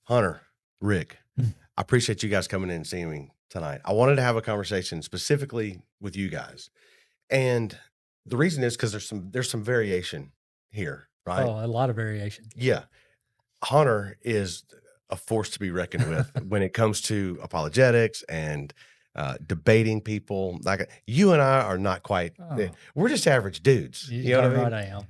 Hunter, Rick, I appreciate you guys coming in and seeing me tonight. I wanted to have a conversation specifically with you guys. And the reason is because there's some variation here, right? Oh, a lot of variation. Yeah. Hunter is a force to be reckoned with when it comes to apologetics and debating people. Like you and I are not quite. We're just average dudes. You know what I mean? right I am.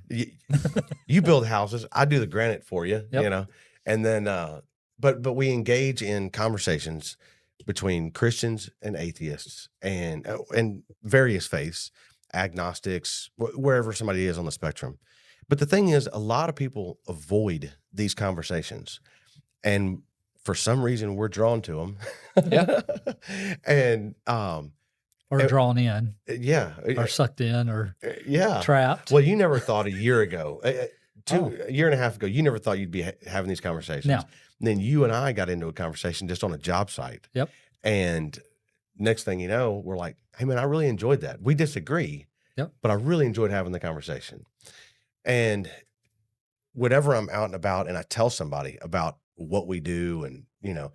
You build houses. I do the granite for you. Yep. You know, and then but we engage in conversations between Christians and atheists and various faiths, agnostics, wherever somebody is on the spectrum. But the thing is, a lot of people avoid these conversations, and for some reason, we're drawn to them. Yeah. And or drawn in, yeah, or sucked in, or yeah, trapped. Well, you never thought a year ago, a year and a half ago, you never thought you'd be having these conversations. No. And then you and I got into a conversation just on a job site. Yep. And next thing you know, we're like, hey, man, I really enjoyed that. We disagree, Yep. but I really enjoyed having the conversation. And whenever I'm out and about and I tell somebody about what we do and, you know,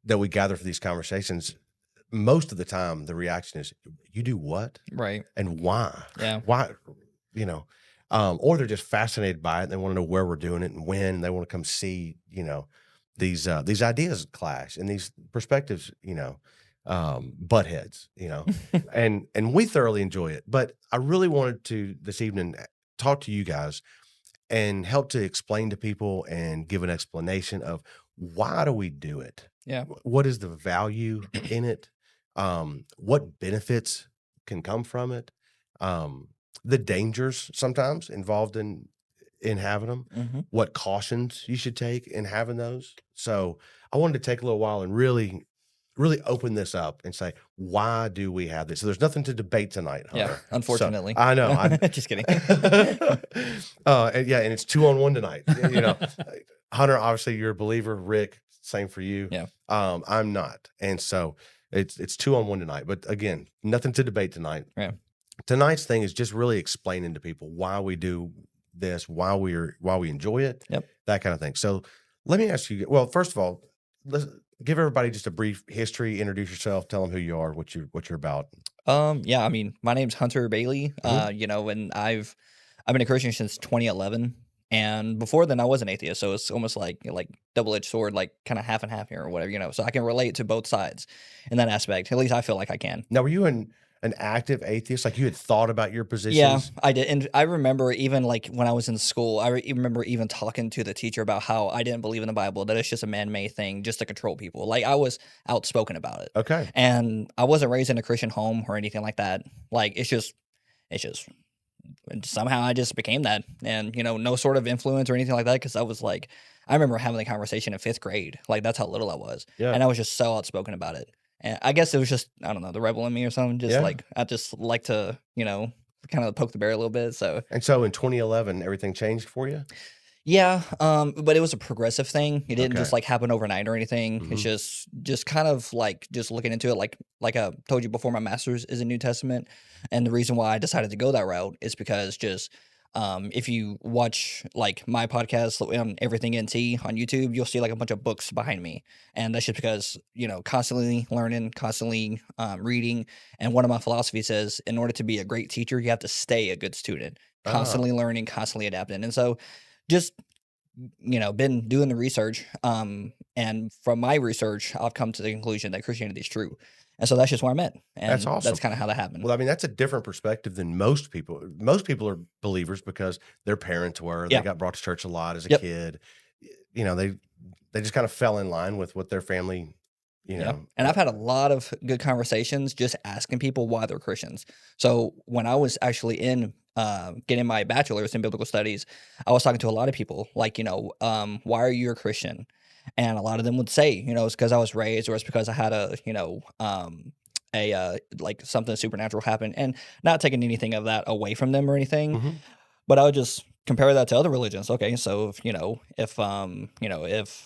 that we gather for these conversations, most of the time the reaction is, you do what? Right. And why? Yeah. Why, you know, or they're just fascinated by it. And they want to know where we're doing it and when, and they want to come see, you know, these ideas clash and these perspectives, you know, butt heads, you know, and we thoroughly enjoy it. But I really wanted to this evening talk to you guys and help to explain to people and give an explanation of why do we do it? Yeah. What is the value in it? What benefits can come from it? The dangers sometimes involved in having them, Mm-hmm. what cautions you should take in having those. So I wanted to take a little while and really open this up and say, why do we have this? So there's nothing to debate tonight, Hunter. Yeah, unfortunately. So, I know. Just kidding. And it's 2-on-1 tonight. You know, Hunter, obviously you're a believer. Rick, same for you. Yeah. I'm not. And so it's 2-on-1 tonight. But again, nothing to debate tonight. Yeah. Tonight's thing is just really explaining to people why we do this, why we enjoy it, Yep. that kind of thing. So let me ask you, well, first of all, let's give everybody just a brief history, introduce yourself, tell them who you are, what you're about. Yeah, I mean, my name's Hunter Bailey. You know, and I've been a Christian since 2011. And before then I was an atheist. So it's almost like double-edged sword, like kind of half and half here or whatever, you know. So I can relate to both sides in that aspect. At least I feel like I can. Now, were you an active atheist? Like you had thought about your positions? Yeah, I did. And I remember even like when I was in school, I remember even talking to the teacher about how I didn't believe in the Bible, that it's just a man-made thing just to control people. Like I was outspoken about it. Okay. And I wasn't raised in a Christian home or anything like that. Like it's just somehow I just became that. And, you know, no sort of influence or anything like that. Because I was like, I remember having the conversation in 5th grade. Like that's how little I was. Yeah. And I was just so outspoken about it. And I guess it was just, I don't know, the rebel in me or something. Just like, I just like to, you know, kind of poke the bear a little bit. So. And so in 2011, everything changed for you? Yeah. But it was a progressive thing. It didn't Okay. just like happen overnight or anything. Mhm. It's just kind of like just looking into it. Like I told you before, my master's is in New Testament. And the reason why I decided to go that route is because just, if you watch like my podcast on Everything NT on YouTube, you'll see like a bunch of books behind me. And that's just because, you know, constantly learning, constantly reading. And one of my philosophies is in order to be a great teacher, you have to stay a good student, constantly learning, constantly adapting. And so just, you know, been doing the research. And from my research, I've come to the conclusion that Christianity is true. And so that's just where I'm at. And That's awesome. That's kind of how that happened. Well, I mean, that's a different perspective than most people. Most people are believers because their parents were. They got brought to church a lot as a kid. You know, they just kind of fell in line with what their family, you know. And I've had a lot of good conversations just asking people why they're Christians. So when I was actually in getting my bachelor's in biblical studies, I was talking to a lot of people like, you know, why are you a Christian? And a lot of them would say, you know, it's because I was raised, or it's because I had a, you know, like something supernatural happen, and not taking anything of that away from them or anything. Mhm. But I would just compare that to other religions. Okay, so if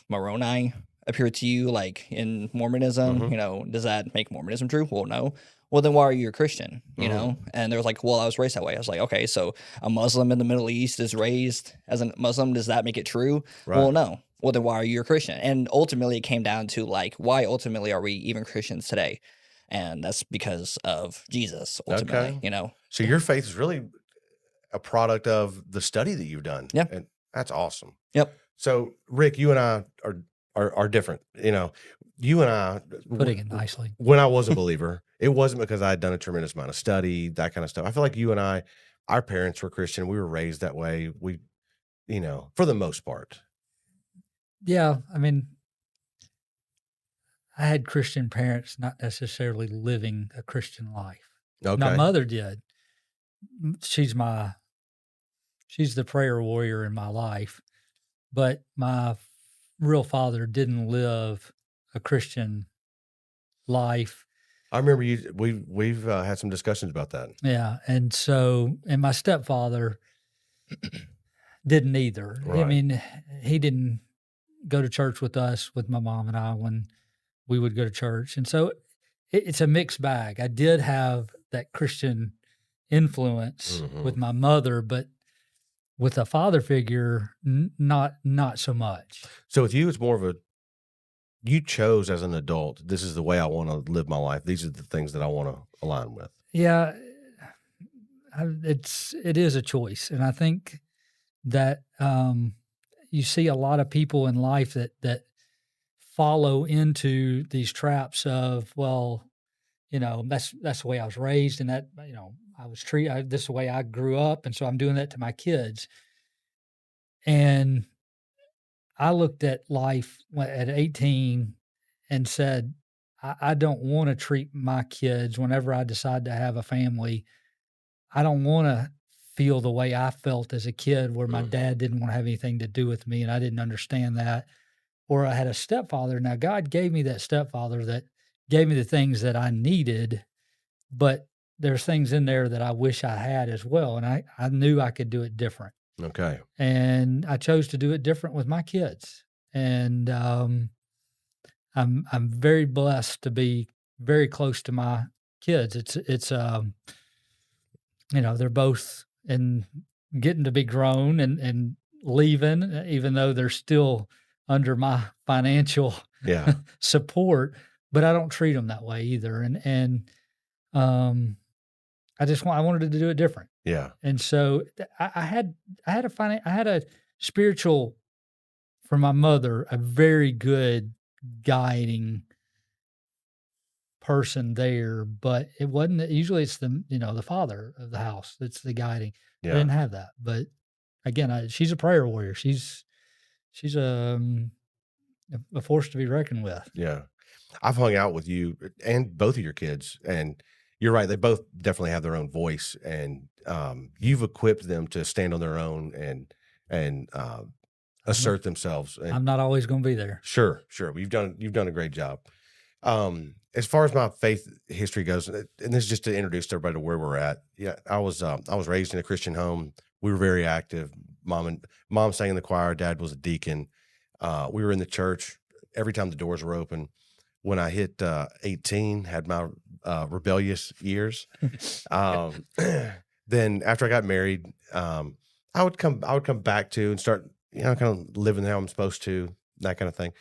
Moroni appeared to you like in Mormonism, you know, does that make Mormonism true? Well, no. Well, then why are you a Christian? You know? And they was like, well, I was raised that way. I was like, okay, so a Muslim in the Middle East is raised as a Muslim. Does that make it true? Right. Well, no. well, then why are you a Christian? And ultimately, it came down to like, why ultimately are we even Christians today? And that's because of Jesus, ultimately, Okay. you know? So your faith is really a product of the study that you've done, Yeah. and that's awesome. Yep. So, Rick, you and I are different. You and I, Putting it nicely. when I was a believer, it wasn't because I had done a tremendous amount of study, that kind of stuff. I feel like you and I, our parents were Christian. We were raised that way. We, for the most part. Yeah. I mean, I had Christian parents, not necessarily living a Christian life. My Okay. mother did. She's the prayer warrior in my life, but my real father didn't live a Christian life. I remember we've had some discussions about that. Yeah. And my stepfather didn't either. I Right. mean, he didn't go to church with us, with my mom and I, when we would go to church. And so it's a mixed bag. I did have that Christian influence with Mhm. my mother, but with a father figure, not so much. So with you, it's more of you chose as an adult, this is the way I want to live my life. These are the things that I want to align with. Yeah, it is a choice, and I think that you see a lot of people in life that follow into these traps of, well, that's the way I was raised, and that I was treated. This is the way I grew up, and so I'm doing that to my kids. And I looked at life at 18 and said, I don't want to treat my kids whenever I decide to have a family. I don't want to feel the way I felt as a kid where my Mhm. dad didn't want to have anything to do with me and I didn't understand that. Or I had a stepfather. Now, God gave me that stepfather that gave me the things that I needed, but there's things in there that I wish I had as well. And I knew I could do it different. Okay. And I chose to do it different with my kids. And I'm very blessed to be very close to my kids. They're both in getting to be grown and leaving, even though they're still under my financial Yeah. support, but I don't treat them that way either. And um, I wanted to do it different. Yeah. And so I had a spiritual from my mother, a very good guiding person there, but it wasn't usually it's the father of the house that's the guiding. I Yeah. didn't have that. But again, she's a prayer warrior. She's a force to be reckoned with. Yeah. I've hung out with you and both of your kids, and you're right. They both definitely have their own voice, and you've equipped them to stand on their own and I'm not, assert themselves. And I'm not always going to be there. sure, you've done a great job. As far as my faith history goes, and this is just to introduce everybody to where we're at. Yeah, I was raised in a Christian home. We were very active. Mom sang in the choir. Dad was a deacon. We were in the church every time the doors were open. When I hit 18, had my rebellious years. Um, then after I got married, I would come back to and start, kind of living how I'm supposed to, that kind of thing.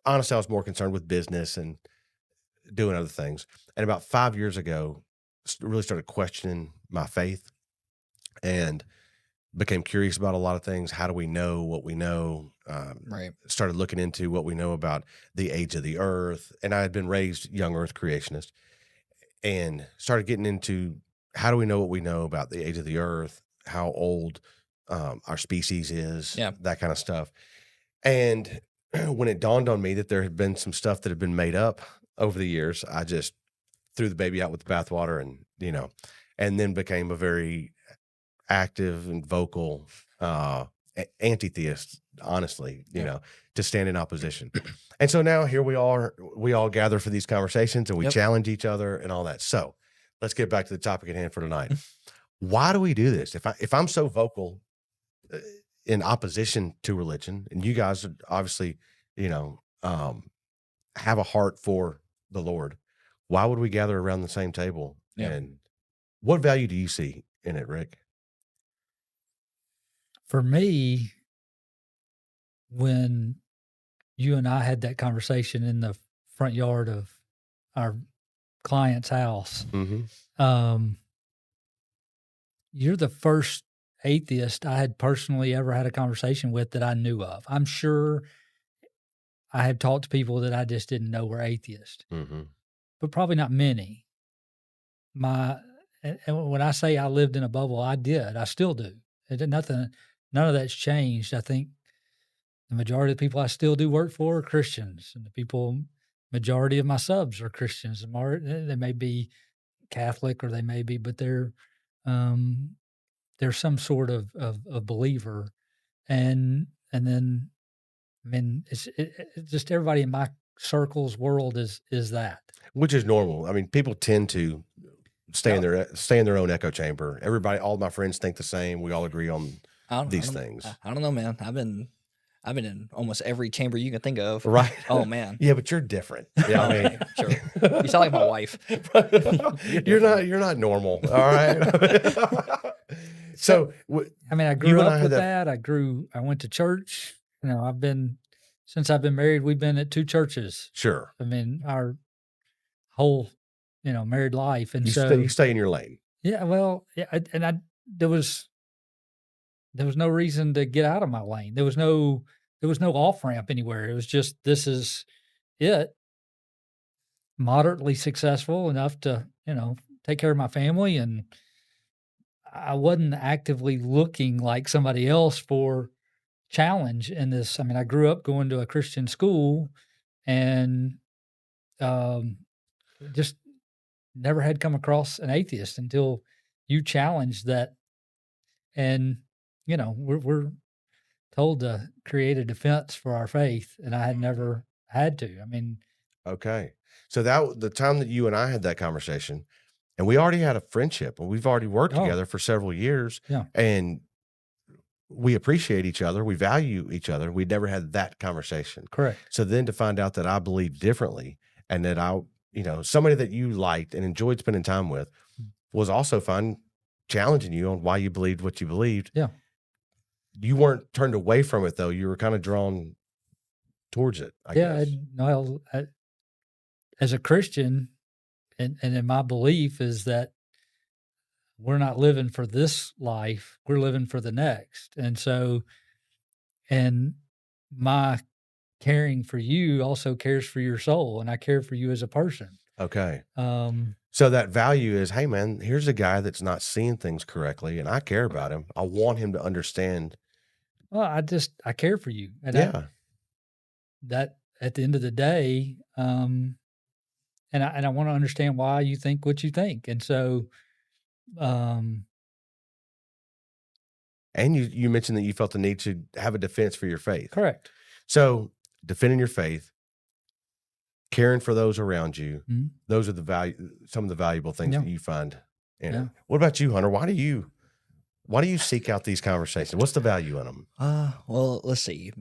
Honestly, I was more concerned with business and doing other things. And about 5 years ago, really started questioning my faith and became curious about a lot of things. How do we know what we know? Right. Started looking into what we know about the age of the earth. And I had been raised young earth creationist and started getting into how do we know what we know about the age of the earth, how old our species is, Yeah. that kind of stuff. And when it dawned on me that there had been some stuff that had been made up over the years, I just threw the baby out with the bathwater and then became a very active and vocal anti-theist, honestly, Yep. to stand in opposition. And so now here we all gather for these conversations and we Yep. challenge each other and all that. So let's get back to the topic at hand for tonight. Why do we do this? If I'm so vocal uh, in opposition to religion, and you guys are obviously, you know, um, have a heart for the Lord, why would we gather around the same table? Yeah. And what value do you see in it, Rick? For me, when you and I had that conversation in the front yard of our client's house. Mhm. You're the first atheist I had personally ever had a conversation with that I knew of. I'm sure I have talked to people that I just didn't know were atheists, Mhm. but probably not many. My and when I say I lived in a bubble, I did. I still do. It did nothing. None of that's changed. I think the majority of the people I still do work for are Christians, and the people, majority of my subs are Christians. They may be Catholic or they may be, but um, they're some sort of believer. And then I mean, it's just everybody in my circle's world is that. Which is normal. I mean, people tend to Yeah. stay in their own echo chamber. Everybody, all my friends think the same. We all agree on I these don't, things. I don't know, man. I've been in almost every chamber you can think of. Right. Oh man. Yeah, but you're different. Yeah, I Okay, sure. You sound like my wife. You're not normal. All right. So I mean, I you grew and I up had with that. that. I went to church. You know, since I've been married, we've been at 2 churches. Sure. I mean, our whole, married life. And You so, stay in your lane. yeah, well, yeah, there was no reason to get out of my lane. There was no off ramp anywhere. It was just, this is it. Moderately successful enough to, take care of my family, and I wasn't actively looking like somebody else for challenge in this. I mean, I grew up going to a Christian school and um, just never had come across an atheist until you challenged that. And we're told to create a defense for our faith, and I had never had to. I mean, Okay. So the time that you and I had that conversation, and we already had a friendship, and we've already worked oh together for several years, yeah, and we appreciate each other, we value each other. We never had that conversation. correct. So then to find out that I believe differently and that somebody that you liked and enjoyed spending time with Mm. was also fun challenging you on why you believed what you believed. Yeah, You weren't turned away from it though. You were kind of drawn towards it, I yeah. guess. Well, as a Christian, and in my belief is that we're not living for this life, we're living for the next. And so, and my caring for you also cares for your soul, and I care for you as a person. Okay. Um, So that value is, hey man, here's a guy that's not seeing things correctly and I care about him. I want him to understand. well, I care for you, and Yeah. that at the end of the day, and I want to understand why you think what you think. And so, um, And you mentioned that you felt the need to have a defense for your faith. correct. So defending your faith, caring for those around you, Mhm. those are some of the valuable things Yeah. that you find in Yeah. it. What about you, Hunter? Why do you seek out these conversations? What's the value in them? Well, let's see.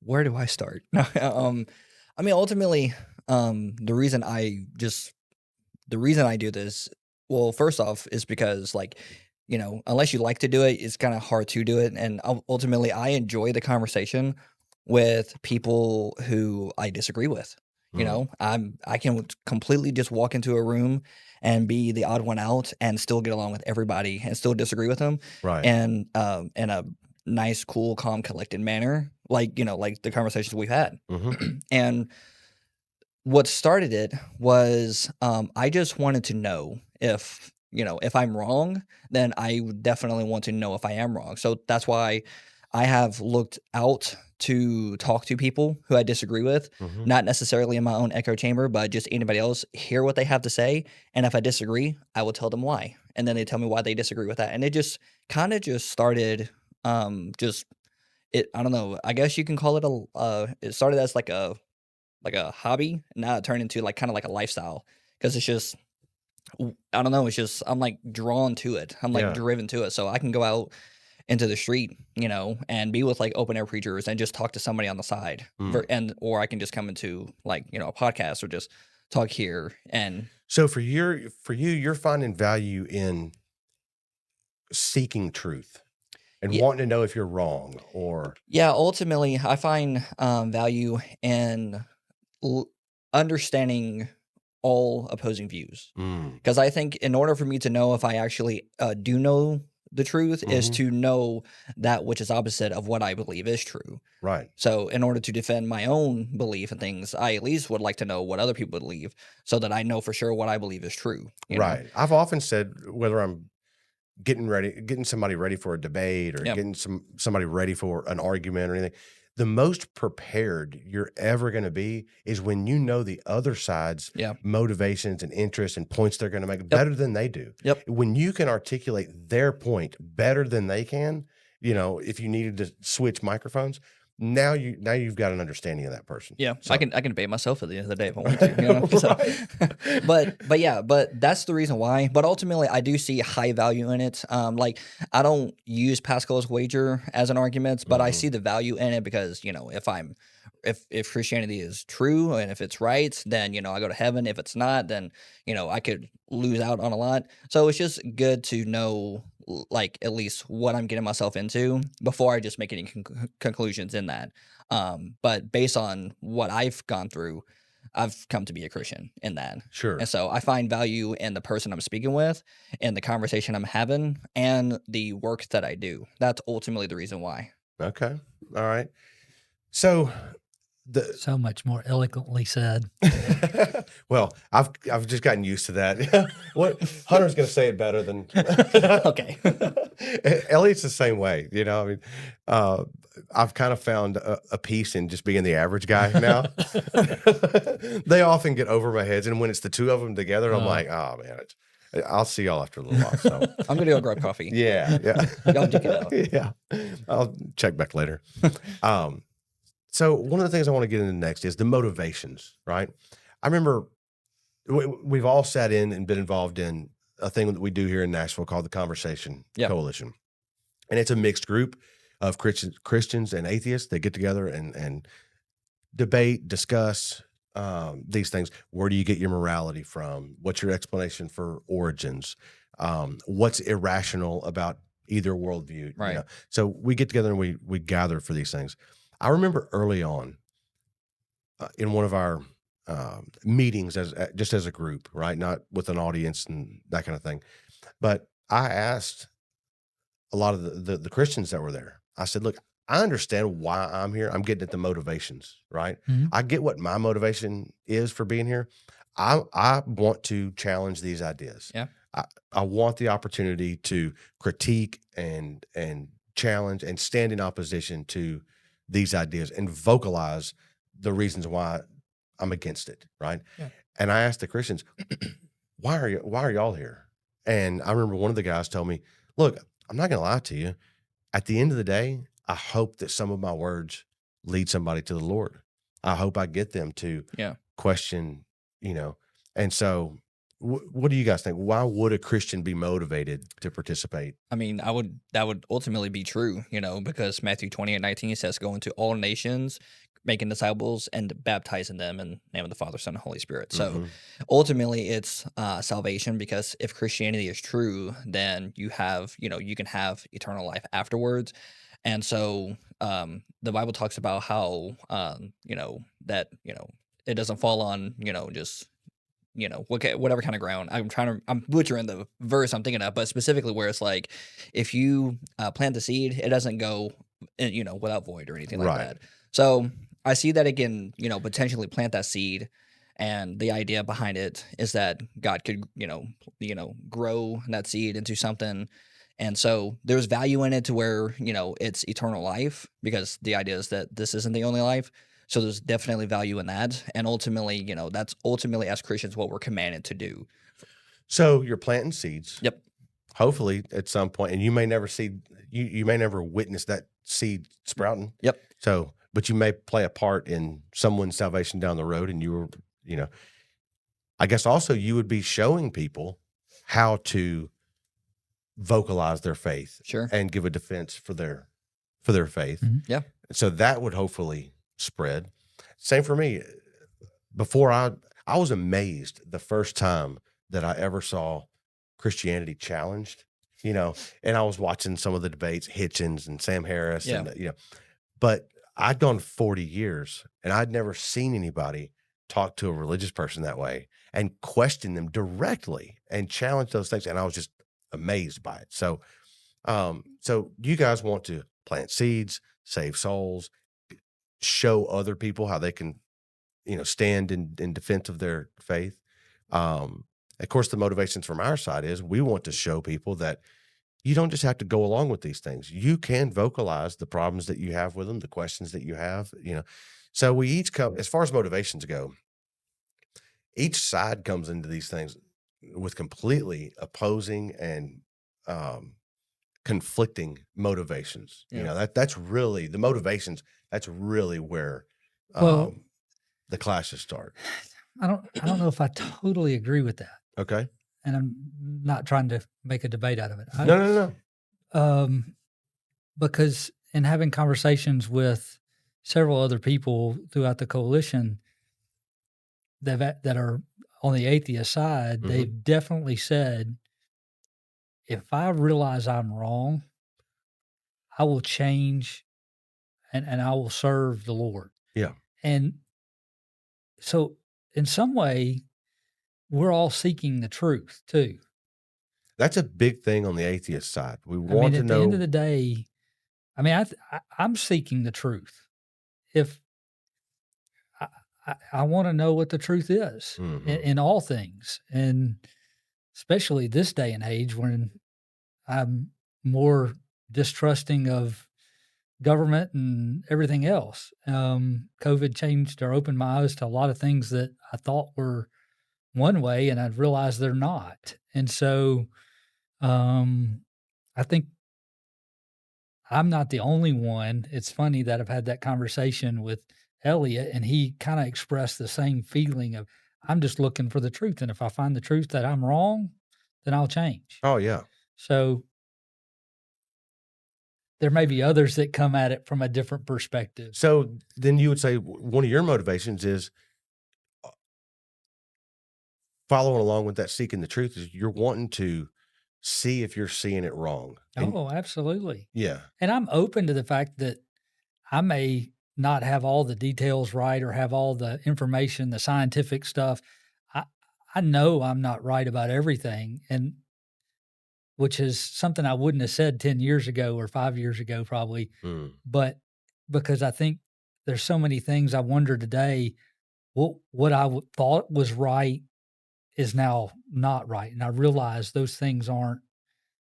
Where do I start? I mean, ultimately, the reason I do this, well, first off, is because like, unless you like to do it, it's kind of hard to do it. And ultimately, I enjoy the conversation with people who I disagree with. Mm, I can completely just walk into a room and be the odd one out and still get along with everybody and still disagree with them, right. and in a nice, cool, calm, collected manner, like like the conversations we've had. Hmm. And what started it was, I just wanted to know if I'm wrong, then I would definitely want to know if I am wrong. So that's why I have looked out to talk to people who I disagree with, Hmm. not necessarily in my own echo chamber, but just anybody else, hear what they have to say. And if I disagree, I will tell them why. And then they tell me why they disagree with that. And it just kind of just started, just I don't know, I guess you can call it it started as like a hobby. Now it turned into like kind of like a lifestyle, because it's just, I don't know. It's just, I'm like drawn to it. I'm like Yeah. driven to it. So I can go out into the street, and be with like open air preachers and just talk to somebody on the side, Mm. or I can just come into like a podcast or just talk here. And So for you're finding value in seeking truth. and Yeah, wanting to know if you're wrong or yeah. Ultimately, I find value in l- understanding all opposing views. mm, Because I think in order for me to know if I actually do know the truth is mhm, to know that which is opposite of what I believe is true. right, So in order to defend my own belief in things, I at least would like to know what other people believe so that I know for sure what I believe is true, you know? right. I've often said whether I'm getting somebody ready for a debate or Yeah. getting somebody ready for an argument or anything, the most prepared you're ever going to be is when you know the other side's Yeah. motivations and interests and points they're going to make Yep. better than they do. Yep. When you can articulate their point better than they can, if you needed to switch microphones, now you've got an understanding of that person. Yeah, I So can debate myself at the end of the day if I want to, you know. So, right. but yeah, but that's the reason why. But ultimately, I do see high value in it. Like I don't use Pascal's wager as an argument, but I Mhm. see the value in it because if Christianity is true and if it's right, then I go to heaven. If it's not, then I could lose out on a lot. So it's just good to know like at least what I'm getting myself into before I just make any conclusions in that. But based on what I've gone through, I've come to be a Christian in that. And Sure. so I find value in the person I'm speaking with, and the conversation I'm having, and the work that I do. That's ultimately the reason why. Okay. All right. So the So much more eloquently said. well, I've just gotten used to that. What Hunter's going to say it better than Okay. Elliot's the same way. I mean, uh, I've kind of found a peace in just being the average guy now. They often get over my heads, and when it's the two of them together, I'm Oh, like, oh man, I'll see y'all after a little while. So I'm gonna go grab coffee. yeah, yeah, Y'all duke it out. yeah. I'll check back later. Um, so one of the things I want to get into next is the motivations, right? I remember we've all sat in and been involved in a thing that we do here in Nashville called the Conversation Yeah. Coalition, and it's a mixed group of Christians and atheists that get together and debate, discuss these things. Where do you get your morality from? What's your explanation for origins? What's irrational about either worldview? Right. So we get together and we gather for these things. I remember early on in one of our meetings just as a group, right? Not with an audience and that kind of thing. But I asked a lot of the Christians that were there. I said, "Look, I understand why I'm here. I'm getting at the motivations, right? mhm. I get what my motivation is for being here. I want to challenge these ideas. Yeah. I I want the opportunity to critique and challenge and stand in opposition to these ideas and vocalize the reasons why I'm against it, right? Yeah. And I asked the Christians, why are y'all here? And I remember one of the guys told me, look, I'm not gonna lie to you. At the end of the day, I hope that some of my words lead somebody to the Lord. I hope I get them to Yeah. question, you know. And so, what do you guys think? Why would a Christian be motivated to participate? I mean, that would ultimately be true, because Matthew 28:19 says, "Go into all nations, making disciples and baptizing them in the name of the Father, Son, and Holy Spirit." So Hmm. ultimately, it's salvation because if Christianity is true, then you can have eternal life afterwards. And so the Bible talks about how that it doesn't fall on just whatever kind of ground. I'm butchering the verse I'm thinking of, but specifically where it's like, if you plant the seed, it doesn't go, without void or anything like Right. that. So I see that again, potentially plant that seed, and the idea behind it is that God could, grow that seed into something. And so there's value in it to where, it's eternal life because the idea is that this isn't the only life. So there's definitely value in that. And ultimately, that's ultimately as Christians what we're commanded to do. So you're planting seeds. Yep. Hopefully, at some point, and you may never see you may never witness that seed sprouting. Yep. So, but you may play a part in someone's salvation down the road, and you know, I guess also you would be showing people how to vocalize their faith Sure. and give a defense for their faith. Mhm. Yeah. So that would hopefully spread. Same for me. Before I was amazed the first time that I ever saw Christianity challenged. you know, and I was watching some of the debates, Hitchens and Sam Harris, Yeah. and but I'd gone 40 years and I'd never seen anybody talk to a religious person that way and question them directly and challenge those things. And I was just amazed by it. So you guys want to plant seeds, save souls, show other people how they can, stand in defense of their faith. Of course, the motivations from our side is we want to show people that you don't just have to go along with these things. You can vocalize the problems that you have with them, the questions that you have. So we each come, as far as motivations go, each side comes into these things with completely opposing and um, conflicting motivations. Yeah. That's really the motivations. That's really where Well, the clashes start. I don't know if I totally agree with that, Okay. and I'm not trying to make a debate out of it. No. Because in having conversations with several other people throughout the coalition that are on the atheist side, Mhm. they've definitely said, if I realize I'm wrong, I will change and I will serve the Lord. Yeah. And so, in some way, we're all seeking the truth too. That's a big thing on the atheist side. We I want mean, to at the end of know. the day, I mean, I'm seeking the truth. If I want to know what the truth is Mhm. in all things, and especially this day and age when I'm more distrusting of government and everything else. COVID changed or opened my eyes to a lot of things that I thought were one way, and I've realized they're not. And so, I think I'm not the only one. It's funny that I've had that conversation with Elliot, and he kind of expressed the same feeling of, I'm just looking for the truth. And if I find the truth that I'm wrong, then I'll change. Oh yeah. So there may be others that come at it from a different perspective. So then you would say one of your motivations is following along with that seeking the truth is you're wanting to see if you're seeing it wrong. And Oh, absolutely. yeah. And I'm open to the fact that I may not have all the details right or have all the information, the scientific stuff. I I know I'm not right about everything, and which is something I wouldn't have said 10 years ago or 5 years ago probably, Mm. but because I think there's so many things I wonder today, what I thought was right is now not right, and I realize those things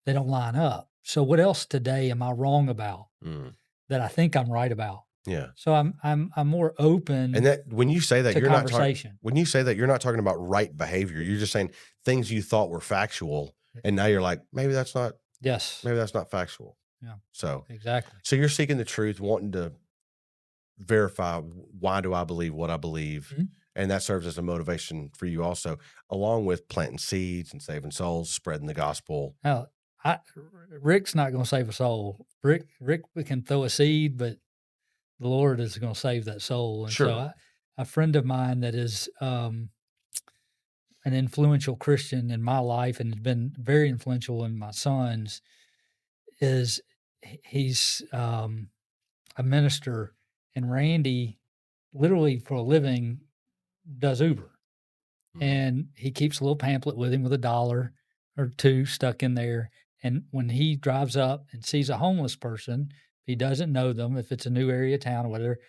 they don't line up. So what else today am I wrong about Mm. that I think I'm right about? Yeah. So I'm more open And that when you say that to you're not talking conversation. when you say that you're not talking about right behavior, you're just saying things you thought were factual, and now you're like, maybe that's not Yes. factual. Yeah, So exactly. so you're seeking the truth, wanting to verify why do I believe what I believe, Mhm. and that serves as a motivation for you also, along with planting seeds and saving souls, spreading the gospel. Now, Rick's not gonna save a soul. Rick we can throw a seed, but the Lord is gonna save that soul, and so Sure. a friend of mine that is, an influential Christian in my life and has been very influential in my son's is he's, a minister, and Randy, literally for a living, does Uber. Mm. And he keeps a little pamphlet with him with $1 or 2 stuck in there, and when he drives up and sees a homeless person, he doesn't know them, if it's a new area of town or whatever,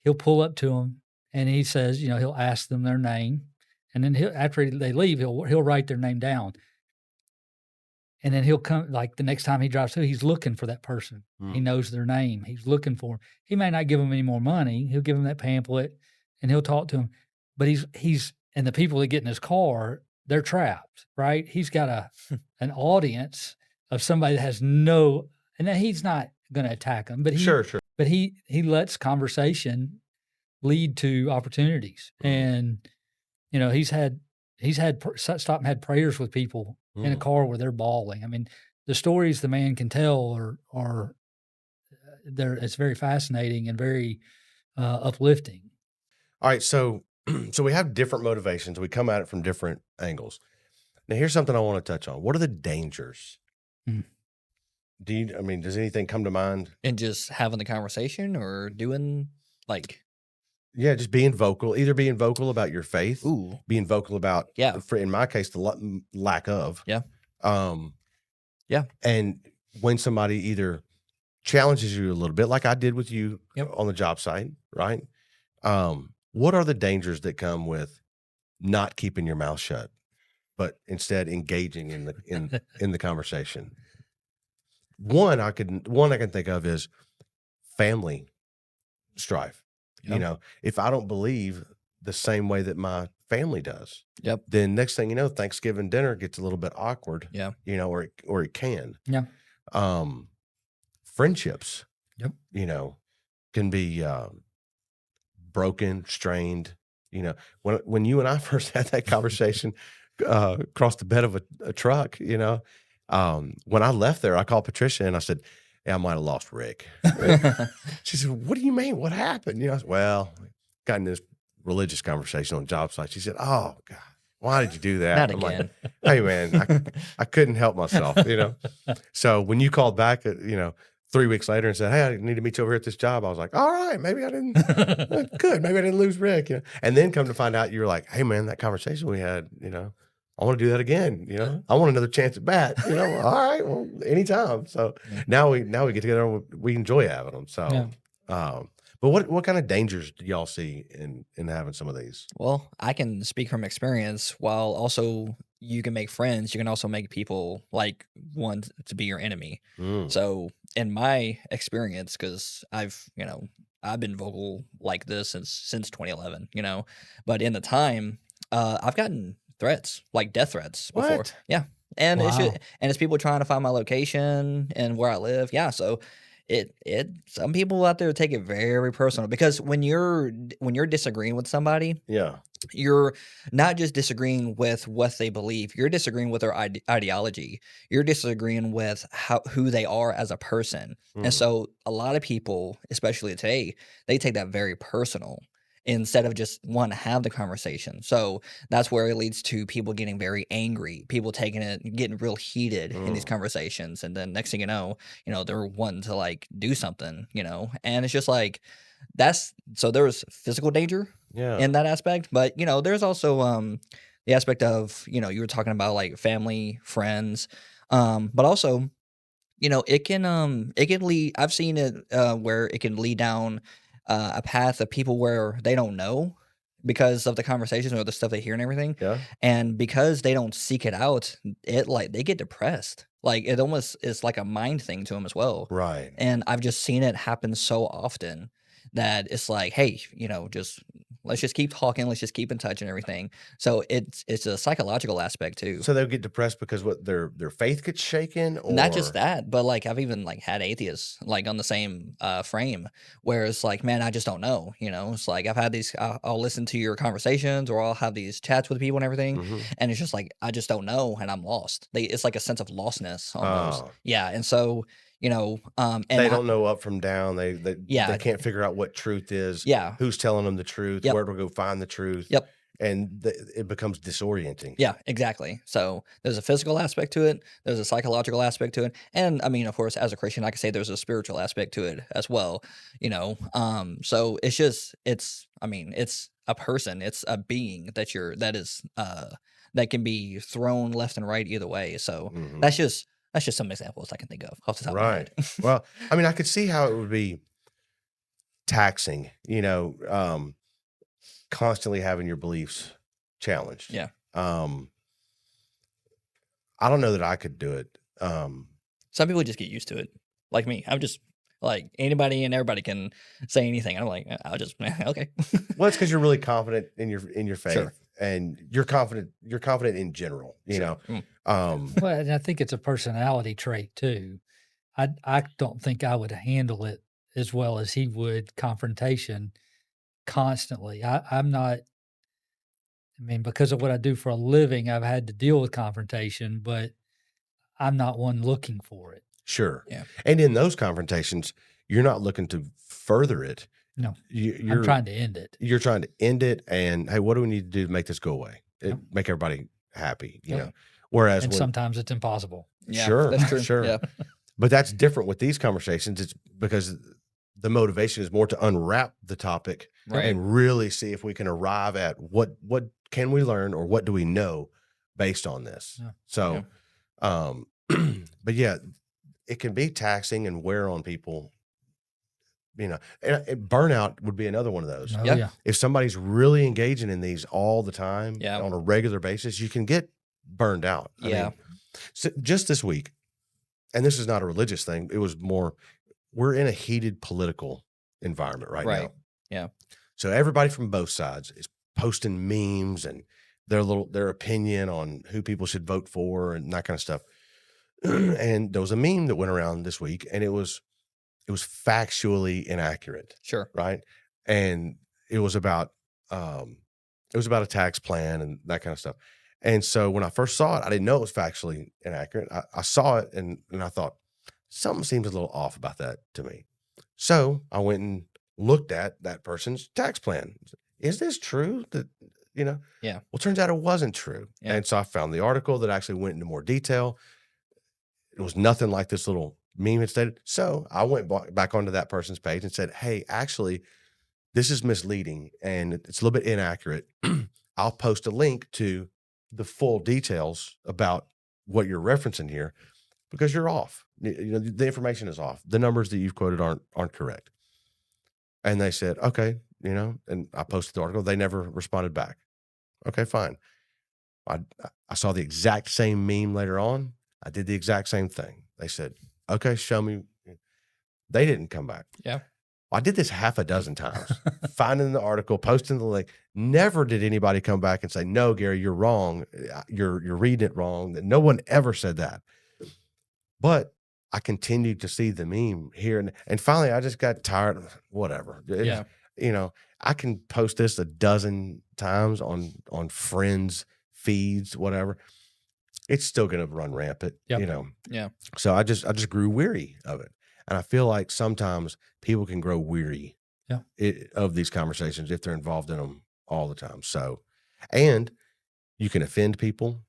he'll pull up to them, and he says, he'll ask them their name, and then after they leave, he'll write their name down. And then he'll come like, the next time he drives through, he's looking for that person. He Mm. knows their name. He's looking for 'em. He may not give them any more money. He'll give them that pamphlet, and he'll talk to them. But he's and the people that get in his car, they're trapped, right? He's got an audience of somebody that has no, and then he's not gonna attack them, but Sure, sure. he lets conversation lead to opportunities. Mm. And, he's had stopped and had prayers with people in a Mm. car where they're bawling. I mean, the stories the man can tell are it's very fascinating and very uplifting. All right, so so we have different motivations. We come at it from different angles. Now, here's something I want to touch on. What are the dangers Mm. Does anything come to mind? And just having the conversation or doing like, Yeah, just being vocal, either being vocal about your faith, ooh, being vocal about, yeah, in my case, the lack of, yeah, um, yeah, and when somebody either challenges you a little bit, like I did with you yep. on the job site, right? What are the dangers that come with not keeping your mouth shut, but instead engaging in the conversation? One I can think of is family strife. Yeah. If I don't believe the same way that my family does, Yep. then next thing you know, Thanksgiving dinner gets a little bit awkward, Yeah. or it can. Yeah. Um, Friendships, Yep. can be broken, strained. When you and I first had that conversation across the bed of a truck, when I left there, I called Patricia and I said, "Yeah, I might have lost Rick." She said, "What do you mean? What happened?" I said, "Well, got in this religious conversation on the job site." She said, "Oh God, why did you do that?" Not I'm like, again. "Hey man, I couldn't help myself." So when you called back, 3 weeks later and said, "Hey, I need to meet you over here at this job," I was like, "All right, maybe I didn't. Good, maybe I didn't lose Rick." And then come to find out, you were like, "Hey man, that conversation we had, I want to do that again. I want another chance at bat. All right, well, anytime." So Yeah. now we get together and we enjoy having them. Yeah. So, but what kind of dangers do y'all see in having some of these? Well, I can speak from experience. While also you can make friends, you can also make people like want to be your enemy. Mm, So, in my experience, because I've been vocal like this since 2011, but in the time, I've gotten threats, like death threats before. what? Yeah. And Wow. it's people trying to find my location and where I live. Yeah. So it some people out there take it very personal because when you're disagreeing with somebody, Yeah. you're not just disagreeing with what they believe, you're disagreeing with their ideology. You're disagreeing with who they are as a person. And Mm, so a lot of people, especially today, they take that very personal instead of just want to have the conversation. So that's where it leads to people getting very angry, people taking it, getting real heated in these mm. conversations. And then next thing they're wanting to like do something, and it's just like that's so there's physical danger Yeah. in that aspect. But there's also the aspect of you were talking about like family, friends, but also it can lead. I've seen it where it can lead down a path of people where they don't know because of the conversations or the stuff they hear and everything, Yeah. and because they don't seek it out, it like they get depressed. Like it almost is like a mind thing to them as well. Right. And I've just seen it happen so often that it's like, hey, just let's just keep talking, let's just keep in touch and everything. So it's a psychological aspect too. So they'll get depressed because what their faith gets shaken, Not just or that, but like I've even like had atheists like on the same frame where it's like, man, I just don't know. It's like I've had these. I'll listen to your conversations or I'll have these chats with people and everything, Mhm. and it's just like I just don't know and I'm lost. It's like a sense of lostness almost. Oh, Yeah, and so and they don't know up from down. They yeah, can't figure out what truth is, yeah, who's telling them the truth, yep, where to go find the truth, yep. and it becomes disorienting. Yeah, exactly. So there's a physical aspect to it, there's a psychological aspect to it, and I mean, of course, as a Christian, I could say there's a spiritual aspect to it as well. So it's just it's a person, it's a being that can be thrown left and right either way. So Mhm. that's just some examples I can think of off the top of my Right. head. Well, I could see how it would be taxing, constantly having your beliefs challenged. Yeah. Um, I don't know that I could do it. Some people just get used to it, like me. I'm just like anybody and everybody can say anything. I'm like, I'll just okay. Well, it's because you're really confident in your Sure, faith, and you're confident in general. sure. Well, and I think it's a personality trait too. I don't think I would handle it as well as he would confrontation constantly. I'm not. I mean, because of what I do for a living, I've had to deal with confrontation, but I'm not one looking for it. Sure. Yeah. And in those confrontations, you're not looking to further it. No, You, I'm you're trying to end it. you're trying to end it, and hey, what do we need to do to make this go away? Yep. Make everybody happy. Yep. Whereas And when sometimes it's impossible. Yeah, sure, that's true. sure. Yeah. But that's different with these conversations. It's because the motivation is more to unwrap the topic Right. and really see if we can arrive at what can we learn or what do we know based on this. Yeah. So, but yeah, it can be taxing and wear on people. And burnout would be another one of those. Oh, Yeah. yeah. If somebody's really engaging in these all the time Yeah. on a regular basis, you can get burned out. I Yeah. mean, so just this week, and this is not a religious thing, it was more, we're in a heated political environment right Right. now. Yeah. So everybody from both sides is posting memes and their opinion on who people should vote for and that kind of stuff. And there was a meme that went around this week, and it was factually inaccurate, Sure. right? And it was about a tax plan and that kind of stuff. And so when I first saw it, I didn't know it was factually inaccurate. I saw it and I thought something seems a little off about that to me. So I went and looked at that person's tax plan. Is this true? That Yeah. Well, turns out it wasn't true. Yeah. And so I found the article that actually went into more detail. It was nothing like this little meme had stated. So I went back onto that person's page and said, hey, actually, this is misleading and it's a little bit inaccurate. I'll post a link to the full details about what you're referencing here because you're off. The information is off. The numbers that you've quoted aren't correct. And they said, okay, and I posted the article. They never responded back. Okay, fine. I saw the exact same meme later on. I did the exact same thing. They said, okay, show me. They didn't come back. Yeah. I did this half a dozen times, finding the article, posting the link. Never did anybody come back and say, no, Gary, you're wrong. You're reading it wrong. No one ever said that. But I continued to see the meme here. And finally, I just got tired of whatever. Yeah. I can post this a dozen times on friends' feeds, whatever. It's still going to run rampant, Yep. Yeah. So I just grew weary of it. And I feel like sometimes people can grow weary of these conversations if they're involved in them all the time. So, and you can offend people.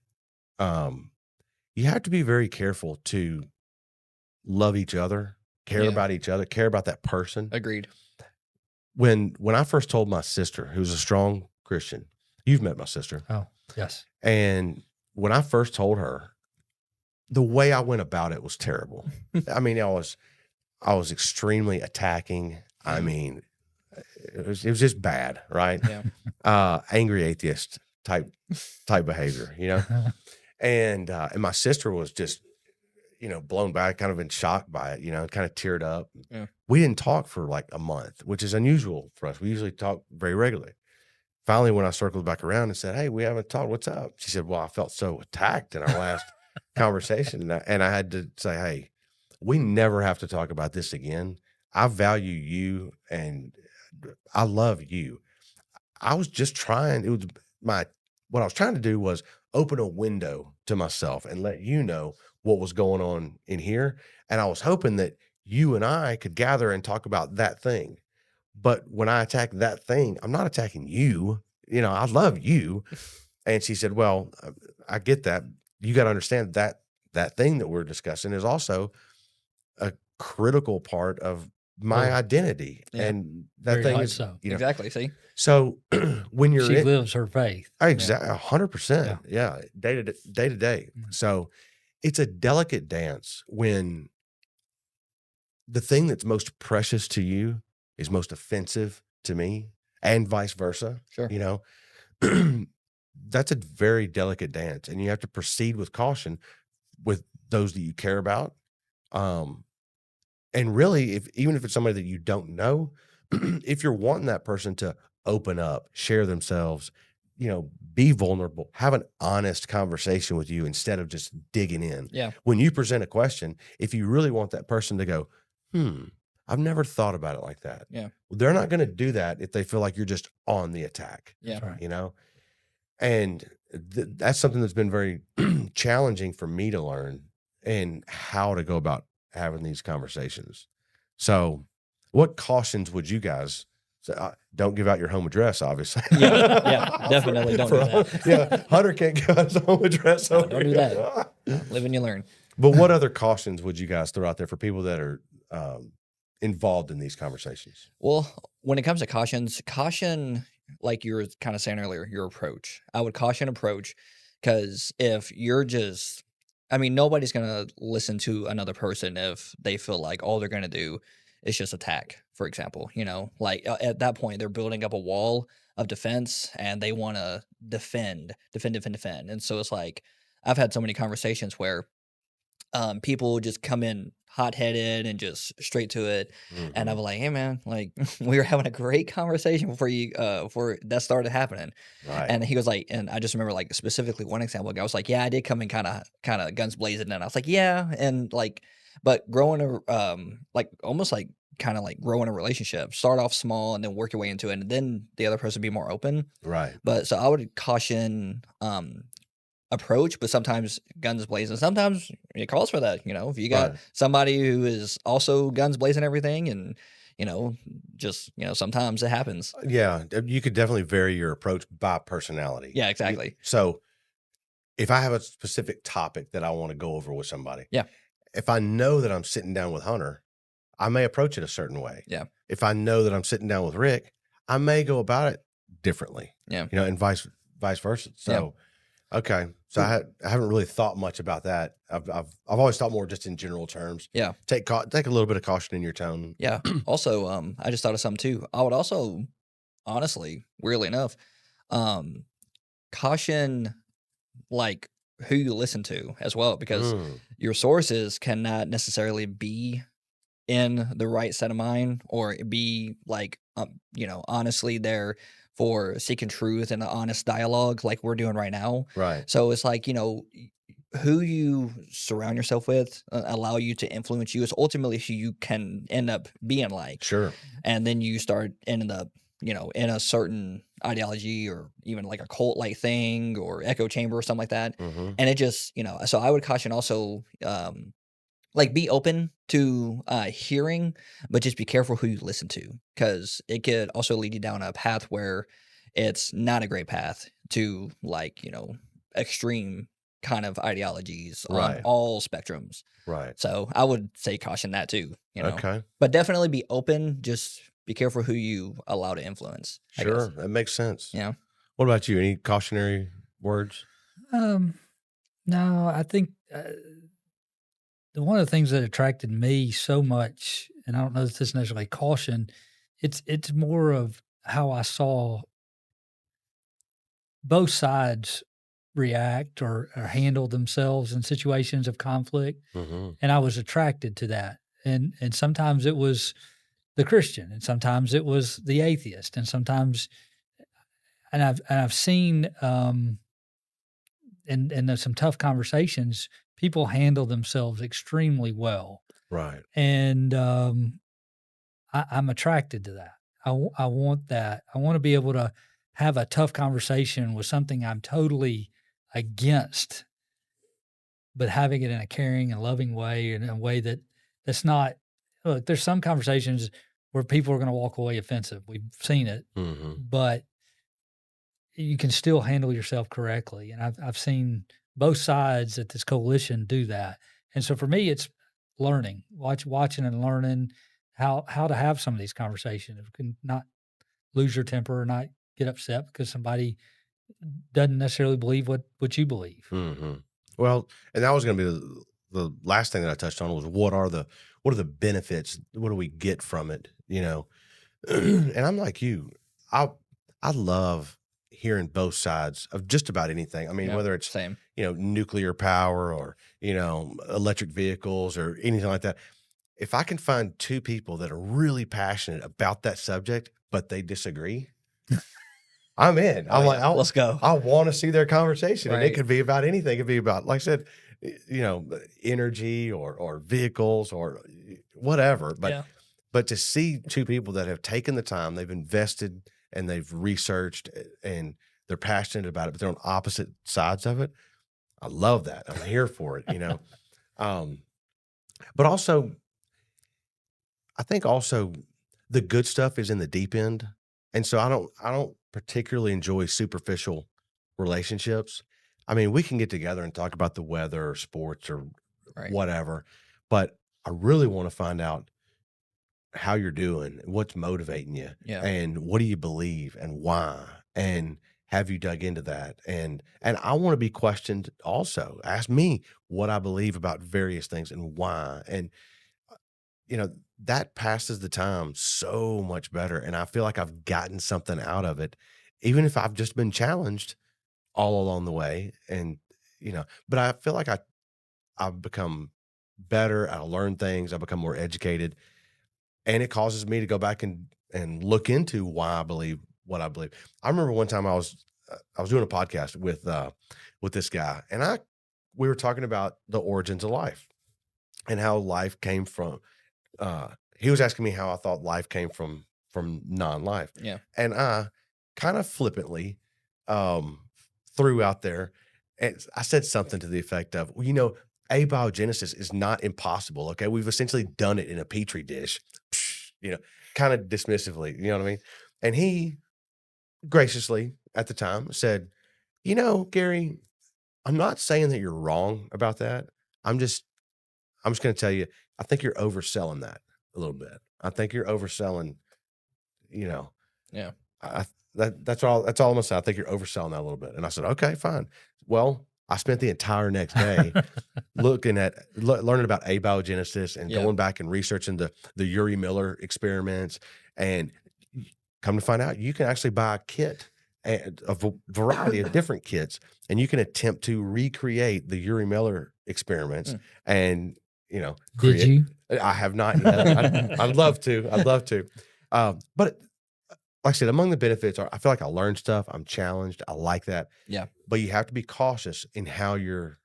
You have to be very careful to love each other, care Yeah. about each other, care about that person. Agreed. When I first told my sister, who's a strong Christian, you've met my sister. Oh, yes. And when I first told her, the way I went about it was terrible. I mean, I was extremely attacking. I mean, it was just bad, right? Yeah. Angry atheist type behavior, And my sister was just, blown back, kind of in shock by it, kind of teared up. Yeah. We didn't talk for like a month, which is unusual for us. We usually talk very regularly. Finally, when I circled back around and said, hey, we haven't talked, what's up? She said, well, I felt so attacked in our last conversation. And I had to say, hey, we never have to talk about this again. I value you and I love you. I was just trying, what I was trying to do was open a window to myself and let you know what was going on in here. And I was hoping that you and I could gather and talk about that thing. But when I attack that thing, I'm not attacking you. I love you. And she said, well, I get that. You got to understand that thing that we're discussing is also a critical part of my identity. Yeah. And that Very thing much is, so. Exactly. See? so when you're She lives her faith. exactly 100%. Yeah. Day to day. So it's a delicate dance when the thing that's most precious to you is most offensive to me and vice versa. Sure. That's a very delicate dance and you have to proceed with caution with those that you care about. And really, even if it's somebody that you don't know, if you're wanting that person to open up, share themselves, be vulnerable, have an honest conversation with you instead of just digging in. Yeah. When you present a question, if you really want that person to go, I've never thought about it like that. Yeah. Well, they're not going to do that if they feel like you're just on the attack. Yeah. Right. And that's something that's been very challenging for me to learn and how to go about having these conversations. So what cautions would you guys So, don't give out your home address, obviously. Yeah, definitely don't do that. Yeah, Hunter can't give out his home address. No, don't do that. Live and you learn. But what other cautions would you guys throw out there for people that are involved in these conversations? Well, when it comes to caution, like you were kind of saying earlier, your approach. I would caution approach because if you're just, I mean, nobody's going to listen to another person if they feel like all they're going to do is just attack, for example. Like at that point, they're building up a wall of defense and they want to defend. And so it's like, I've had so many conversations where people just come in hot-headed and just straight to it, and I'm Mhm. like, "Hey, man, like we were having a great conversation before that started happening." Right. And he was like, and I just remember like specifically one example. I was like, "Yeah, I did come in kind of guns blazing," and I was like, "Yeah," and like, but growing like almost like kind of like growing a relationship, start off small and then work your way into it, and then the other person be more open. Right. But so I would caution approach, but sometimes guns blazing. Sometimes it calls for that. If you got Right. somebody who is also guns blazing everything, and you know, just sometimes it happens. Yeah, you could definitely vary your approach by personality. Yeah, exactly. So if I have a specific topic that I want to go over with somebody, Yeah, if I know that I'm sitting down with Hunter, I may approach it a certain way. yeah, If I know that I'm sitting down with Rick, I may go about it differently, yeah, and vice versa. yeah. So, okay. So I haven't really thought much about that. I've always thought more just in general terms. Yeah, Take a little bit of caution in your tone. yeah. Also, I just thought of something too. I would also, honestly, weirdly enough, um, caution like who you listen to as well, because Mm, your sources cannot necessarily be in the right set of mind or be like honestly there for seeking truth and the honest dialogue like we're doing right now. right. So it's like who you surround yourself with allow you to influence you is ultimately who you can end up being like, Sure. and then you start ending up in a certain ideology or even like a cult like thing or echo chamber or something like that. Hmm. And it just so I would caution also like be open to hearing, but just be careful who you listen to, because it could also lead you down a path where it's not a great path to like extreme kind of ideologies on Right. all spectrums. Right. So I would say caution that too, Okay. but definitely be open. Just be careful who you allow to influence, I Sure. guess. That makes sense. Yeah. What about you? Any cautionary words? Um, no, I think one of the things that attracted me so much, and I don't know if this is necessarily caution, it's more of how I saw both sides react or handle themselves in situations of conflict, Hmm. and I was attracted to that. And sometimes it was the Christian, and sometimes it was the atheist, and sometimes and I've seen in there's some tough conversations, people handle themselves extremely well, Right. and I'm attracted to that. I want that. I want to be able to have a tough conversation with something I'm totally against, but having it in a caring and loving way, and in a way that's not. Look, there's some conversations where people are going to walk away offensive. We've seen it, Hmm. but you can still handle yourself correctly. And I've seen both sides at this coalition do that. And so for me, it's learning, watching and learning how to have some of these conversations. You can not lose your temper or not get upset because somebody doesn't necessarily believe what you believe. Hmm. Well, and that was going to be the last thing that I touched on was what are the benefits? What do we get from it? And I'm like you. I I love hearing both sides of just about anything. I mean, Yeah. whether it's Same. nuclear power or electric vehicles or anything like that. If I can find two people that are really passionate about that subject, but they disagree, I'm in. Oh I'm like, yeah. Let's go. I want to see their conversation, and it Right. could be about anything. It could be about, like I said, energy or vehicles or whatever. Yeah. But to see two people that have taken the time, they've invested and they've researched and they're passionate about it, but they're on opposite sides of it. I love that. I'm here for it. Um, but also, I think also the good stuff is in the deep end. And so I don't particularly enjoy superficial relationships. I mean, we can get together and talk about the weather or sports or Right. whatever, but I really want to find out how you're doing, what's motivating you, Yeah. and what do you believe and why, and have you dug into that? And I want to be questioned also. Ask me what I believe about various things and why. And you know, that passes the time so much better. And I feel like I've gotten something out of it, even if I've just been challenged all along the way. And, but I feel like I've become better. I learn things. I become more educated. And it causes me to go back and look into why I believe what I believe. I remember one time I was doing a podcast with this guy, and we were talking about the origins of life and how life came from he was asking me how I thought life came from non-life, Yeah. and I kind of flippantly um, threw out there, and I said something to the effect of, "Well, abiogenesis is not impossible. Okay, we've essentially done it in a petri dish." You know, kind of dismissively. You know what I mean? And he graciously at the time said, Gary, I'm not saying that you're wrong about that. I'm just I'm just going to tell you, I think you're overselling that a little bit. I think you're overselling, you know, Yeah. I, that's all I'm gonna say. I think you're overselling that a little bit. And I said, okay, fine. Well, I spent the entire next day learning about abiogenesis and Yeah. going back and researching the Uri Miller experiments. And come to find out, you can actually buy a kit, and variety of different kits, and you can attempt to recreate the Uri Miller experiments. Mm. And Did create. you? I have not yet. I'd love to. I'd love to. But like I said, among the benefits are I feel like I learned stuff. I'm challenged. I like that. Yeah. But you have to be cautious in how you're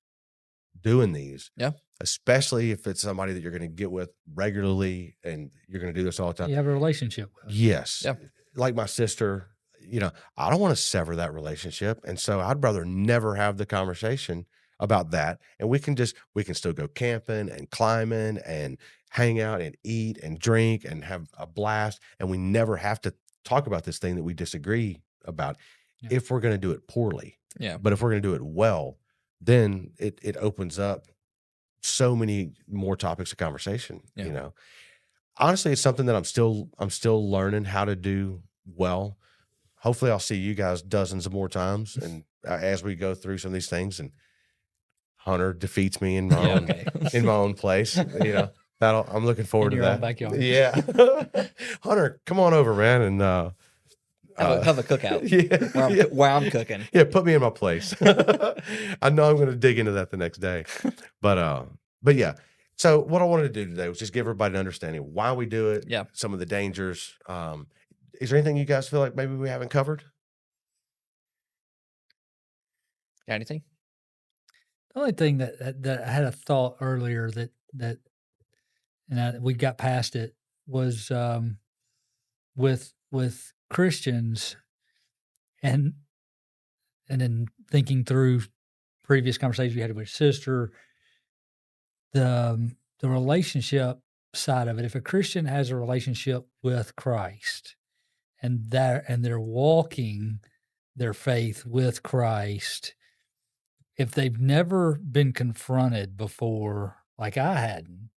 doing these, Yeah. especially if it's somebody that you're going to get with regularly and you're going to do this all the time. You have a relationship with. Yes. Yeah. Like my sister, I don't want to sever that relationship. And so I'd rather never have the conversation about that. And we can still go camping and climbing and hang out and eat and drink and have a blast. And we never have to talk about this thing that we disagree about Yeah. if we're going to do it poorly. Yeah. But if we're going to do it well, then it opens up so many more topics of conversation, Yeah. Honestly, it's something that I'm still learning how to do well. Hopefully, I'll see you guys dozens of more times, and as we go through some of these things, and Hunter defeats me in my Yeah. own Okay. in my own place. I'm looking forward to your own that. backyard. Yeah, Hunter, come on over, man, and Have a cookout yeah, where I'm cooking. yeah, put me in my place. I know I'm going to dig into that the next day, but yeah. So what I wanted to do today was just give everybody an understanding why we do it, Yeah. some of the dangers. Is there anything you guys feel like maybe we haven't covered? Got anything? The only thing that I had a thought earlier we got past it was with Christians and then thinking through previous conversations we had with your sister, the relationship side of it. If a Christian has a relationship with Christ and they're walking their faith with Christ, if they've never been confronted before, like I hadn't,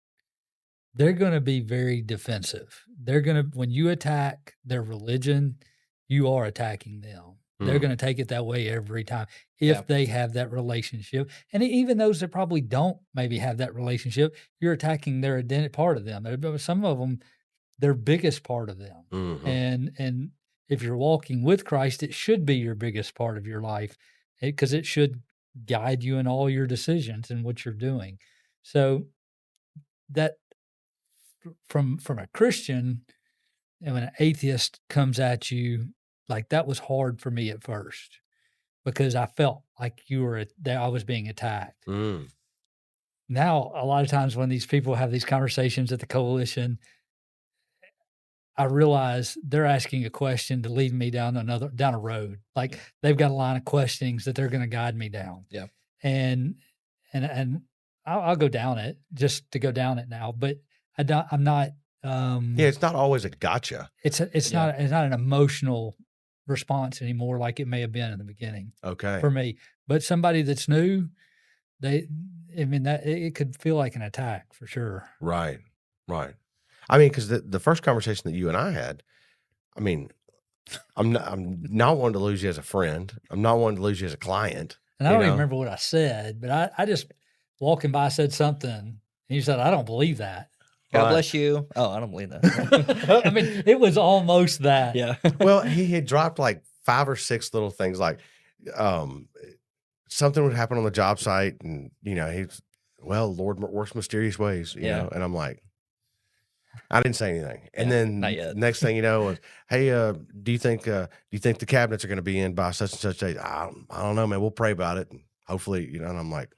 they're going to be very defensive. When you attack their religion, you are attacking them. They're going to take it that way every time if Yeah. they have that relationship. And even those that probably don't maybe have that relationship, you're attacking their identity part of them. Some of them, their biggest part of them. Mhm. And if you're walking with Christ, it should be your biggest part of your life because it should guide you in all your decisions and what you're doing. So that from a Christian, and when an atheist comes at you, like that was hard for me at first because I felt like that I was being attacked. Mm. Now, a lot of times when these people have these conversations at the coalition, I realize they're asking a question to lead me down a road. Like they've got a line of questionings that they're going to guide me down. Yeah. And I'll go down it just to go down it now, but I'm not Yeah, it's not always a gotcha. It's Yeah. not an emotional response anymore like it may have been in the beginning Okay. for me. But somebody that's new, they I mean, that it could feel like an attack for sure. Right. Right. I mean, because the first conversation that you and I had, I mean, I'm not wanting to lose you as a friend. I'm not wanting to lose you as a client. And I You don't even know? remember what I said, but I just walking by said something, and you said, "I don't believe that." God Right. bless you. Oh, I don't believe that. I mean, it was almost that. Yeah. Well, he had dropped like 5 or 6 little things like, um, something would happen on the job site and, he's, "Well, Lord works mysterious ways," Yeah. and I'm like, I didn't say anything. And Yeah, then not yet. next thing you know was, "Hey, do you think the cabinets are gonna be in by such and such date?" I don't know, man. We'll pray about it. And hopefully, and I'm like,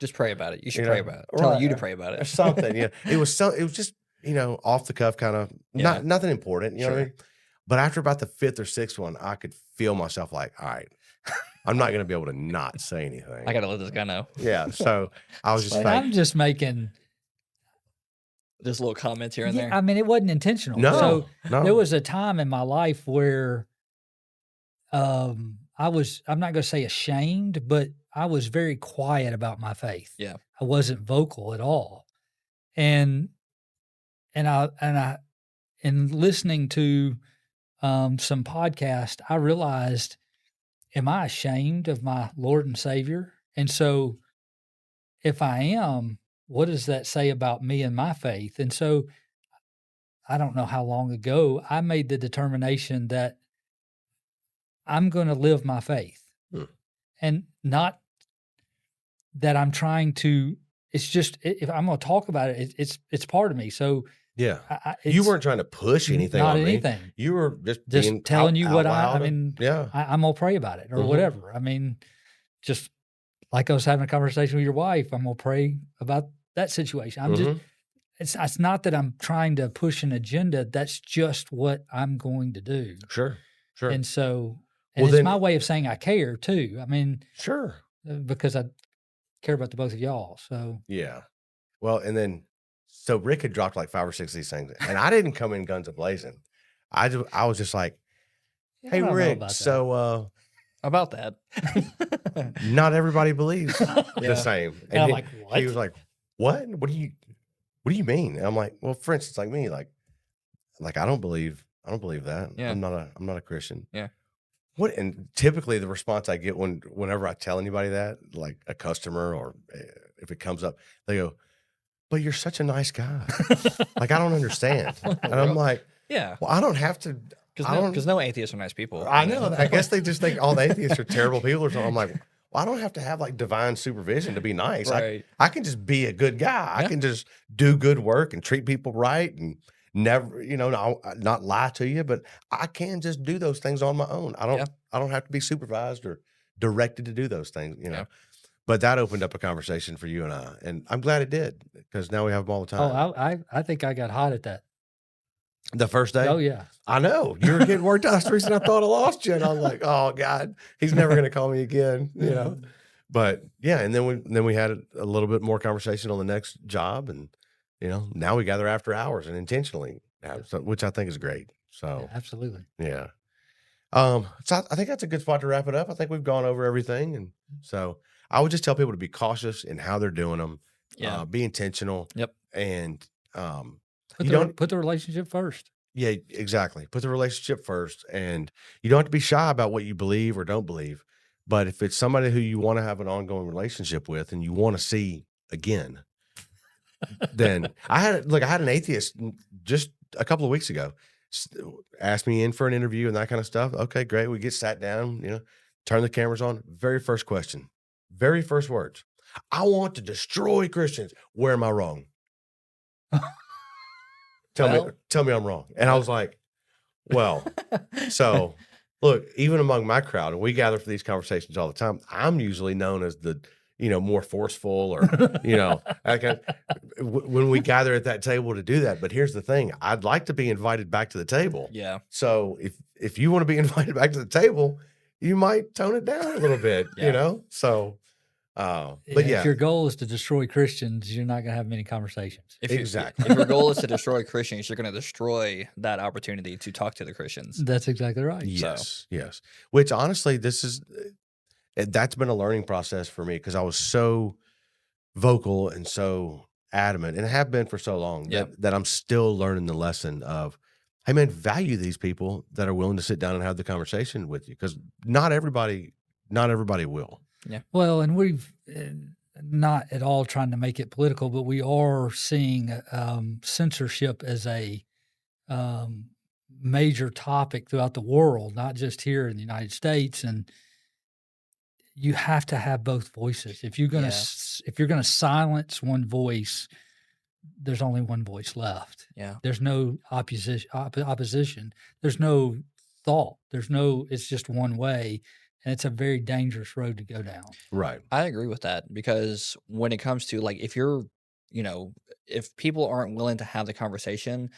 Just pray about it. You should you pray know, about it. Telling you to right, pray about or it. something. It was just, off the cuff kind of Yeah. nothing important, you know what I Sure. mean? But after about the 5th or 6th one, I could feel myself like, all right, I'm not gonna be able to not say anything. I gotta let this guy know. Yeah. So I was just Like, like, I'm just making. Just little comments here and Yeah, there. I mean, it wasn't intentional. no, So there no. was a time in my life where I'm not going to say ashamed, but I was very quiet about my faith. Yeah. I wasn't vocal at all. And I in listening to some podcast, I realized, am I ashamed of my Lord and Savior? And so if I am, what does that say about me and my faith? And so I don't know how long ago I made the determination that I'm going to live my faith, Hmm. and not that I'm trying to. It's just if I'm going to talk about it, it's part of me. So Yeah. You it's weren't trying to push anything not on me. anything. You were just Just being telling out, you out what loud. Yeah. I'm gonna pray about it or Mhm. whatever. I mean, just like I was having a conversation with your wife, I'm gonna pray about that situation. I'm just Mhm. it's not that I'm trying to push an agenda. That's just what I'm going to do. Sure. Sure. And so, and Well, it's then, my way of saying I care too. I mean, sure. because I care about the both of y'all. So Yeah. Well, and then, so Rick had dropped like 5 or 6 of these things, and I didn't come in guns a blazing. I was just like, yeah, I "Hey, don't know Rick, about that. so About that. not everybody believes the Yeah. same." And And I'm he, like, he what? was like, "What? What do you mean?" And I'm like, "Well, for instance, like me, like I don't believe that. Yeah. I'm not a Christian." Yeah. What? And typically the response I get whenever I tell anybody that, like a customer or if it comes up, they go, "But you're such a nice guy." Like, I don't understand. And I'm like, Yeah. "Well, I don't have to." I don't. Because no atheists are nice people. I know. I guess they just think all the atheists are terrible people or something. I'm like, well, I don't have to have like divine supervision to be nice. Right. I can just be a good guy. I Yeah. can just do good work and treat people right and never, not lie to you. But I can just do those things on my own. Yeah. I don't have to be supervised or directed to do those things. Yeah. But that opened up a conversation for you and I'm glad it did because now we have them all the time. Oh, I think I got hot at that. The first day. Oh yeah. I know you were getting worked out. The reason I thought I lost you, and I was like, "Oh God, he's never going to call me again." But yeah, and then we had a little bit more conversation on the next job, and now we gather after hours and intentionally, which I think is great. So Yeah, absolutely. yeah, so I think that's a good spot to wrap it up. I think we've gone over everything, and so I would just tell people to be cautious in how they're doing them. Yeah. Be intentional. Yep. And Put the relationship first. yeah, exactly. Put the relationship first, and you don't have to be shy about what you believe or don't believe. But if it's somebody who you want to have an ongoing relationship with and you want to see again, then I had an atheist just a couple of weeks ago asked me in for an interview and that kind of stuff. Okay, great. We get sat down, turn the cameras on. Very first question, very first words. I want to destroy Christians. Where am I wrong? Tell me I'm wrong. And I was like, well, so look, even among my crowd, and we gather for these conversations all the time, I'm usually known as the, more forceful or, when we gather at that table to do that. But here's the thing, I'd like to be invited back to the table. Yeah. So if you want to be invited back to the table, you might tone it down a little bit, Yeah. So But If yeah, your goal is to destroy Christians, you're not gonna have many conversations. exactly. If your goal is to destroy Christians, you're going to destroy that opportunity to talk to the Christians. That's exactly right. So Yes, yes. Which honestly, this is that's been a learning process for me because I was so vocal and so adamant, and have been for so long yeah, that I'm still learning the lesson of, hey man, value these people that are willing to sit down and have the conversation with you because not everybody will. yeah, Well, and we've not at all trying to make it political, but we are seeing censorship as a um, major topic throughout the world, not just here in the United States. And you have to have both voices. If you're gonna yeah, if you're gonna silence one voice, there's only one voice left. yeah. There's no opposition. There's no thought. There's no. It's just one way, and it's a very dangerous road to go down. Right. I agree with that because when it comes to like if you're, you know, if people aren't willing to have the conversation,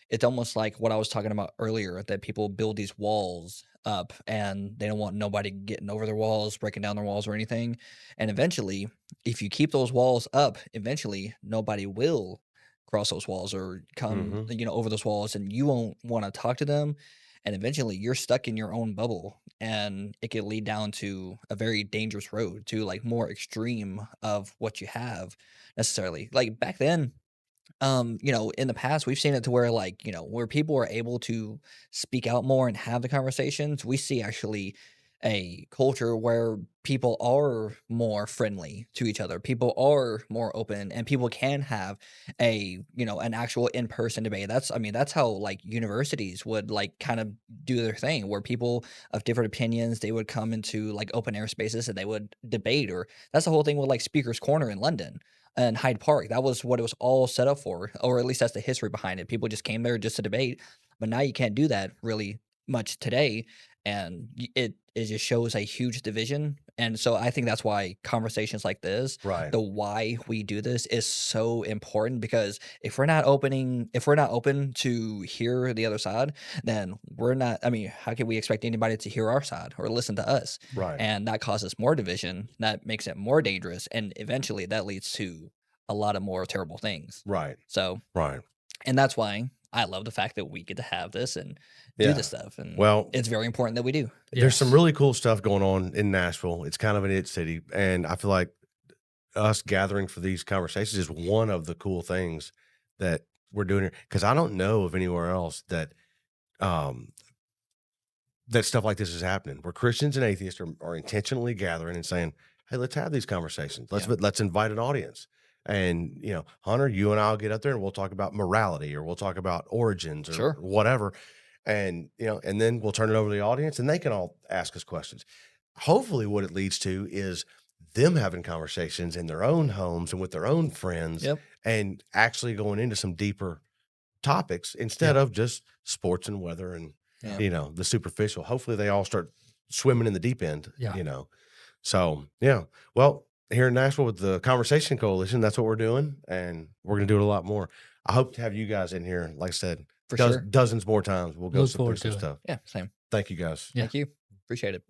it's almost like what I was talking about earlier that people build these walls up and they don't want nobody getting over their walls, breaking down their walls or anything. And eventually, if you keep those walls up, eventually nobody will cross those walls or come, Hmm. over those walls and you won't want to talk to them. And eventually you're stuck in your own bubble and it could lead down to a very dangerous road to like more extreme of what you have necessarily. Like back then, in the past, we've seen it to where like, where people are able to speak out more and have the conversations. We see actually a culture where people are more friendly to each other. People are more open and people can have an actual in-person debate. That's how like universities would like kind of do their thing where people of different opinions, they would come into like open air spaces and they would debate or that's the whole thing with like Speaker's Corner in London and Hyde Park. That was what it was all set up for, or at least that's the history behind it. People just came there just to debate, but now you can't do that really much today, and it just shows a huge division. And so I think that's why conversations like this, Right. the why we do this, is so important because if we're not open to hear the other side, then we're not. I mean, how can we expect anybody to hear our side or listen to us? Right. And that causes more division. That makes it more dangerous, and eventually that leads to a lot of more terrible things. Right. So, Right. and that's why I love the fact that we get to have this and do Yeah. this stuff, and Well, it's very important that we do. there's some Yes. really cool stuff going on in Nashville. It's kind of an it city, and I feel like us gathering for these conversations is one of the cool things that we're doing here. Because I don't know of anywhere else um, that stuff like this is happening, where Christians and atheists are intentionally gathering and saying, "Hey, let's have these conversations. Yeah. Let's invite an audience." And Hunter, you and I'll get up there and we'll talk about morality, or we'll talk about origins, or Sure. whatever. And and then we'll turn it over to the audience, and they can all ask us questions. Hopefully, what it leads to is them having conversations in their own homes and with their own friends, Yep. and actually going into some deeper topics instead Yeah. of just sports and weather and Yeah. the superficial. Hopefully they all start swimming in the deep end, Yeah. So yeah. Well, here in Nashville with the Conversation Coalition, that's what we're doing, and we're gonna do it a lot more. I hope to have you guys in here, like I said, For sure. dozens more times. We'll go Look through forward some to it. stuff. Yeah. Same. Thank you guys. Yeah. Thank you. Appreciate it.